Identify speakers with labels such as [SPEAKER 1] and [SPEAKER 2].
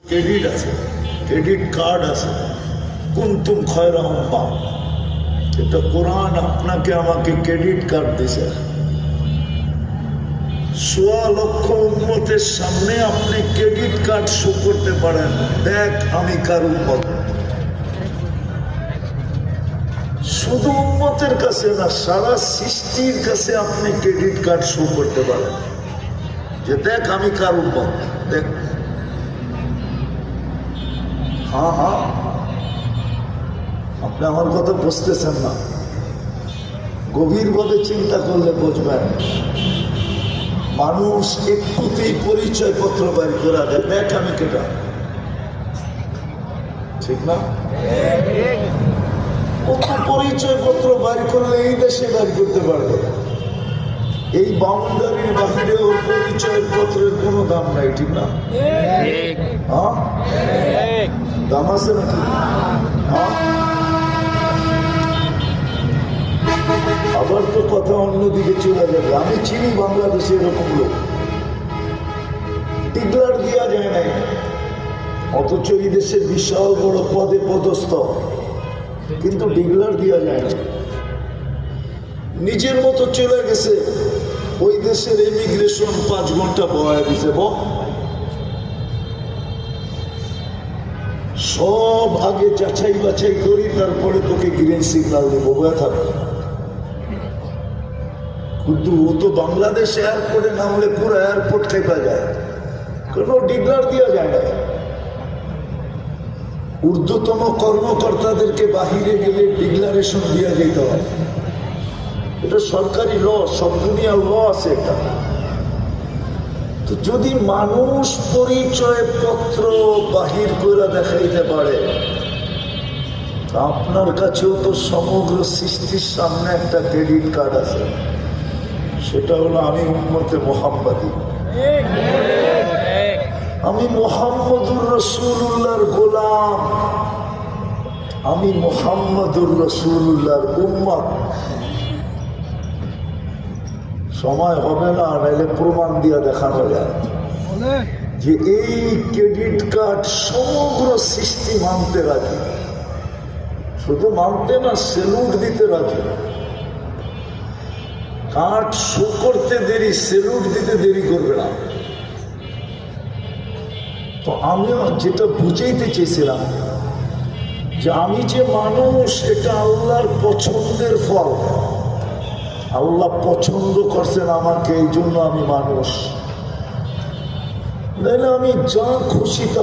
[SPEAKER 1] Credit আছে, credit card আছে, কুনতুম খায়রা উম্মাহ। এটা কোরআন আপনাকে আমাকে ক্রেডিট কার্ড দিছে। ১৬ লক্ষ উম্মতের সামনে আপনি ক্রেডিট কার্ড শো করতে পারেন, দেখ আমি কার উম্মত। শুধু উম্মতের কাছে না, সারা সৃষ্টির কাছে আপনি ক্রেডিট কার্ড শো করতে পারেন যে দেখ আমি কার উম্মত, দেখ। হ্যাঁ হ্যাঁ, আপনি আমার কথা বুঝতেছেন না, গভীরভাবে চিন্তা করলে বুঝবেন। মানুষ একটুতেই পরিচয় পত্র বাইর করা দেয়, দেখ আমি কেটা, ঠিক না? কত পরিচয় পত্র বাইর করলে এই দেশে বাইর করতে পারবে, এই বাউন্ডারির বাহিরেও পরিচয় পত্রের কোনো দাম নাই, ঠিক না? হ্যাঁ, দাম আছে নাকি? হ্যাঁ, আবার তো কথা অন্যদিকে চলে যাবে। আমি চিনি বাংলাদেশে এরকম লোক, টিগলার দেওয়া যায় নাই, অথচ এই দেশে বিশাল বড় পদে পদস্থ, কিন্তু ডিগলার দেওয়া যায় না। নিজের মতো চলে গেছে, ওই দেশের ইমিগ্রেশন 5 ঘন্টা বয়া দিছে। সব আগে যাচাই বাছাই করি, তারপরে তোকে গ্রিন সিগন্যাল দেবো, বয়া থাকবে। কিন্তু ও তো বাংলাদেশ এয়ারপোর্টে নামলে পুরো এয়ারপোর্ট খেপা যায়, কোনো ডিগলার দেওয়া যায় না। ঊর্ধ্বতন কর্মকর্তাদেরকে বাহিরে গেলে ডিক্লারেশন দেওয়া যেতে হয়, এটা সরকারি ল, সব দুনিয়ার ল আছে এটা। তো যদি মানুষ পরিচয় পত্র বাহির করে দেখাইতে পারে, আপনার কাছেও তো সমগ্র সৃষ্টির সামনে একটা ক্রেডিট কার্ড আছে, সেটা হলো আমি উম্মতে মুহাম্মাদি, আমি মুহাম্মদুর রাসূলুল্লাহর গোলাম, আমি মুহাম্মদুর রাসূলুল্লাহর উম্মত। সময় হবে না, নাইলে প্রমাণ দিয়ে দেখানো যায় যে এই ক্রেডিট কার্ড সমগ্র সৃষ্টি মানতে রাজি, শুধু মানতে না, সেলুট দিতে রাজি। কার্ড শো করতে দেরি, সেলুট দিতে দেরি করবে না। তো আমিও যেটা বুঝাইতে চেয়েছিলাম যে আমি যে মানুষ, এটা আল্লাহর পছন্দের ফল। আল্লাহ পছন্দ করছেন আমাকে, এই জন্য আমি মানুষ, নাহলে আমি যা খুশি তা